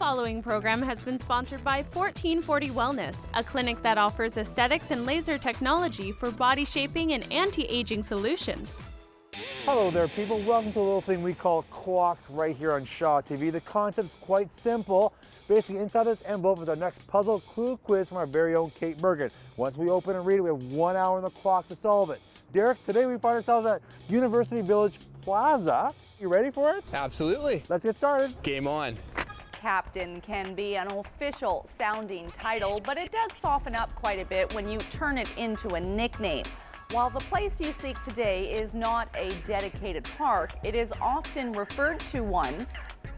following program has been sponsored by 1440 Wellness, a clinic that offers aesthetics and laser technology for body shaping and anti-aging solutions. Hello there, people. Welcome to a little thing we call Clocked right here on Shaw TV. The concept's quite simple. Basically, inside this envelope is our next puzzle clue quiz from our very own Kate Bergen. Once we open and read it, we have 1 hour on the clock to solve it. Derek, today we find ourselves at University Village Plaza. You ready for it? Absolutely. Let's get started. Game on. Captain can be an official sounding title, but it does soften up quite a bit when you turn it into a nickname. While the place you seek today is not a dedicated park, it is often referred to one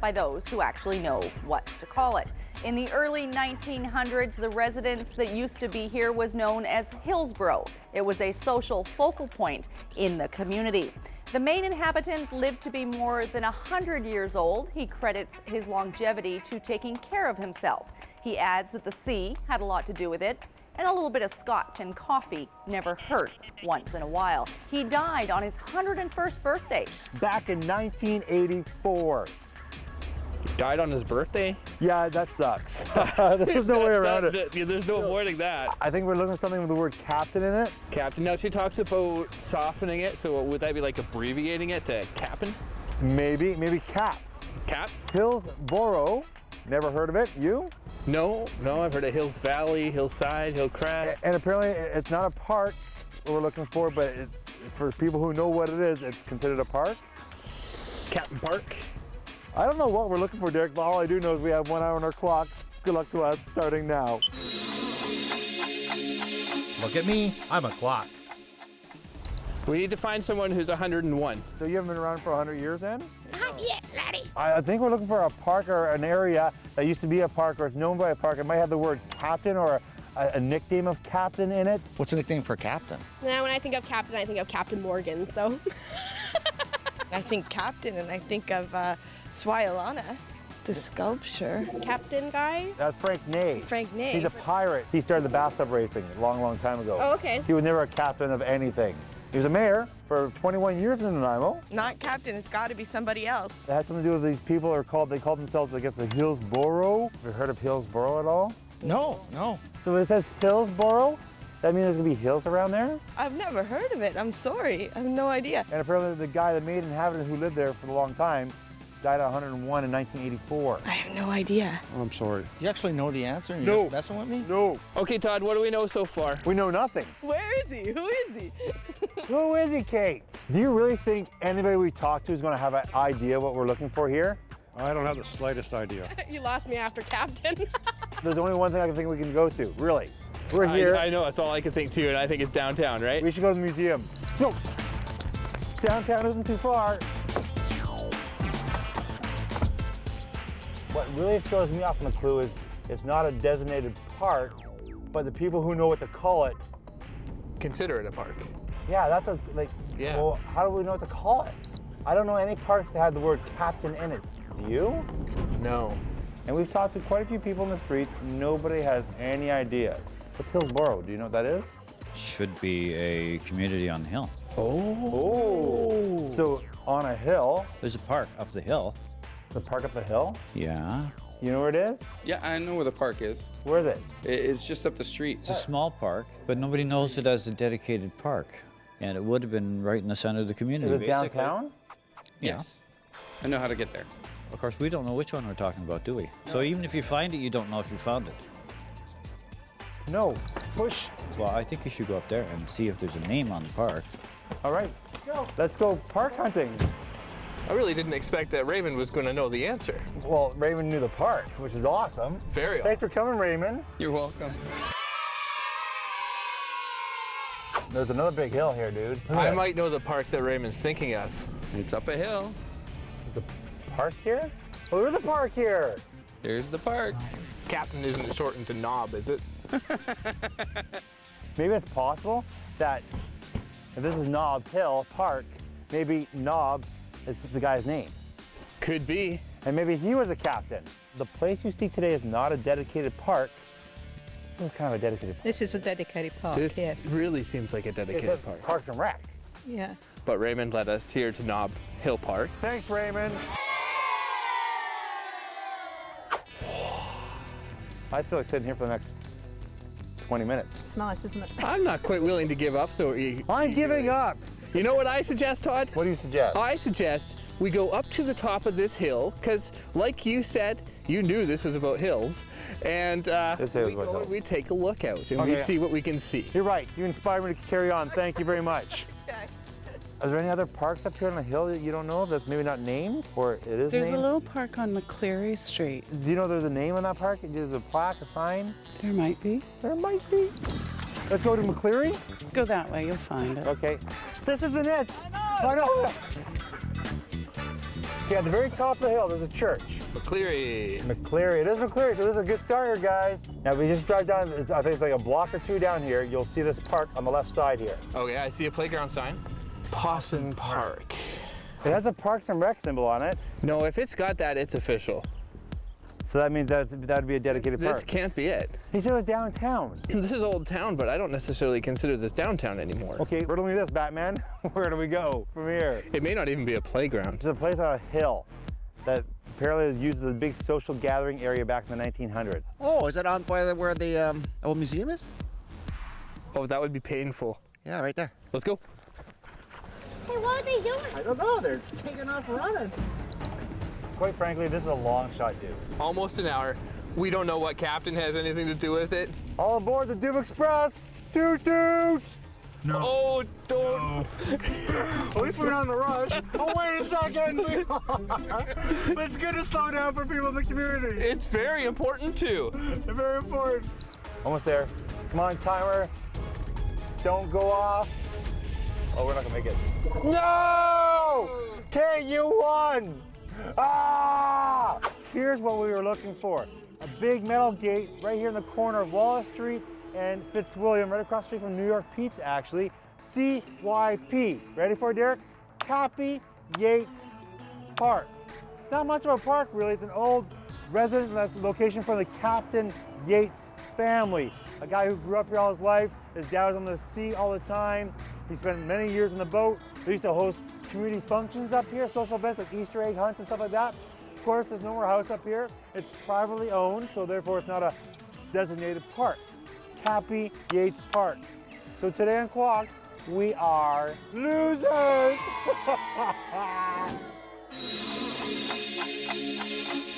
by those who actually know what to call it. In the early 1900s, the residence that used to be here was known as Hillsboro. It was a social focal point in the community. The main inhabitant lived to be more than 100 years old. He credits his longevity to taking care of himself. He adds that the sea had a lot to do with it, and a little bit of scotch and coffee never hurt once in a while. He died on his 101st birthday. Back in 1984. Died on his birthday? Yeah, that sucks. There's no way around it. There's no avoiding that. I think we're looking at something with the word captain in it. Captain. Now she talks about softening it, so would that be like abbreviating it to Cap'n? Maybe cap. Cap? Hillsboro. Never heard of it. You? No, I've heard of Hills Valley, Hillside, Hillcrest. And apparently it's not a park we're looking for, but for people who know what it is, it's considered a park. Captain Park. I don't know what we're looking for, Derek, but all I do know is we have 1 hour on our clocks. Good luck to us, starting now. Look at me, I'm a clock. We need to find someone who's 101. So you haven't been around for 100 years then? Not yet, laddie. I think we're looking for a park or an area that used to be a park or it's known by a park. It might have the word captain or a nickname of captain in it. What's a nickname for captain? Now, when I think of captain, I think of Captain Morgan, so. I think captain and I think of Swayalana, the sculpture. Captain guy? That's Frank Ney. Frank Ney. He's a pirate. He started the bathtub racing a long, long time ago. Oh, okay. He was never a captain of anything. He was a mayor for 21 years in Nanaimo. Not captain, it's got to be somebody else. It had something to do with these people they called themselves, I guess, the Hillsboro. Have you heard of Hillsboro at all? No. So when it says Hillsboro, that means there's gonna be hills around there? I've never heard of it, I'm sorry, I have no idea. And apparently the guy, the main inhabitant who lived there for a long time, died at 101 in 1984. I have no idea. Oh, I'm sorry. Do you actually know the answer and No. you're just messing with me? No. Okay, Todd, what do we know so far? We know nothing. Where is he? Who is he? Who is he, Kate? Do you really think anybody we talk to is gonna have an idea what we're looking for here? I don't have the slightest idea. You lost me after captain. There's only one thing I can think we can go to, really. We're here. I know, that's all I can think too, and I think it's downtown, right? We should go to the museum. So, downtown isn't too far. What really throws me off on the clue is it's not a designated park, but the people who know what to call it. Consider it a park. Yeah, that's Yeah. Well, how do we know what to call it? I don't know any parks that have the word captain in it. Do you? No. And we've talked to quite a few people in the streets. Nobody has any ideas. What's Hillsboro? Do you know what that is? Should be a community on the hill. Oh. So on a hill, There's a park up the hill. the park up the hill? Yeah. You know where it is? Yeah, I know where the park is. Where is it? It's just up the street. It's a small park, but nobody knows it as a dedicated park. And it would have been right in the center of the community, Is it basically. downtown? Yeah. Yes. I know how to get there. Of course, we don't know which one we're talking about, do we? So even if you find it, you don't know if you found it. No. Push. Well, I think you should go up there and see if there's a name on the park. All right. Let's go park hunting. I really didn't expect that Raymond was going to know the answer. Well, Raymond knew the park, which is awesome. Very awesome. Thanks for coming, Raymond. You're welcome. There's another big hill here, dude. Look at I that. might know the park that Raymond's thinking of. It's up a hill. There's a park here? Oh, there's a park here. There's the park. Captain isn't shortened to Knob, is it? Maybe it's possible that if this is Nob Hill Park, maybe Nob is the guy's name. Could be. And maybe he was a captain. The place you see today is not a dedicated park. It's kind of a dedicated park. This is a dedicated park, This yes. really seems like a It dedicated says park. Parks and Rec. Yeah. But Raymond led us here to Knob Hill Park. Thanks, Raymond. I feel like sitting here for the next 20 minutes. It's nice, isn't it? I'm not quite willing to give up, so I'm giving up. You know what I suggest, Todd? What do you suggest? I suggest we go up to the top of this hill, because like you said, you knew this was about hills, and we take a look out and we see what we can see. You're right. You inspired me to carry on. Thank you very much. Okay. Is there any other parks up here on the hill that you don't know of that's maybe not named, or it is There's named? a little park on McCleary Street. Do you know there's a name on that park? There's a plaque, a sign? There might be. There might be. Let's go to McCleary. Go that way, you'll find it. Okay. This isn't it. I know. Okay, at the very top of the hill, there's a church. McCleary. McCleary. It is McCleary, so this is a good start here, guys. Now, if we just drive down, I think it's like a block or two down here, you'll see this park on the left side here. Okay, I see a playground sign. Pawson Park. It has a Parks and Rec symbol on it. No, if it's got that, it's official. So that means that would be a dedicated park. This can't be it. He said it was downtown. This is Old Town, but I don't necessarily consider this downtown anymore. Okay, riddle me this, Batman. Where do we go from here? It may not even be a playground. There's a place on a hill that apparently was used as a big social gathering area back in the 1900s. Oh, is that on by where the old museum is? Oh, that would be painful. Yeah, right there. Let's go. Hey, what are they doing? I don't know. They're taking off running. Quite frankly, this is a long shot, dude. Almost an hour. We don't know what captain has anything to do with it. All aboard the Doom Express! Toot toot! No. Oh, don't. At least we're not in the rush. Oh, wait a second! But it's good to slow down for people in the community. It's very important too. Very important. Almost there. Come on, timer. Don't go off. Oh, we're not gonna make it. No! Kate, you won! Ah! Here's what we were looking for. A big metal gate right here in the corner of Wallace Street and Fitzwilliam, right across the street from New York Pizza, actually. CYP. Ready for it, Derek? Cappy Yates Park. It's not much of a park, really. It's an old resident location for the Captain Yates family. A guy who grew up here all his life. His dad was on the sea all the time. He spent many years in the boat. They used to host community functions up here, social events like Easter egg hunts and stuff like that. Of course, there's no more house up here. It's privately owned, so therefore it's not a designated park. Cappy Yates Park. So today on Quack, we are losers!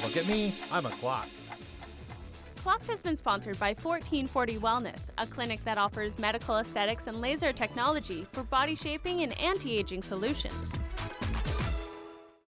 Look at me, I'm a quack. Clocked has been sponsored by 1440 Wellness, a clinic that offers medical aesthetics and laser technology for body shaping and anti-aging solutions.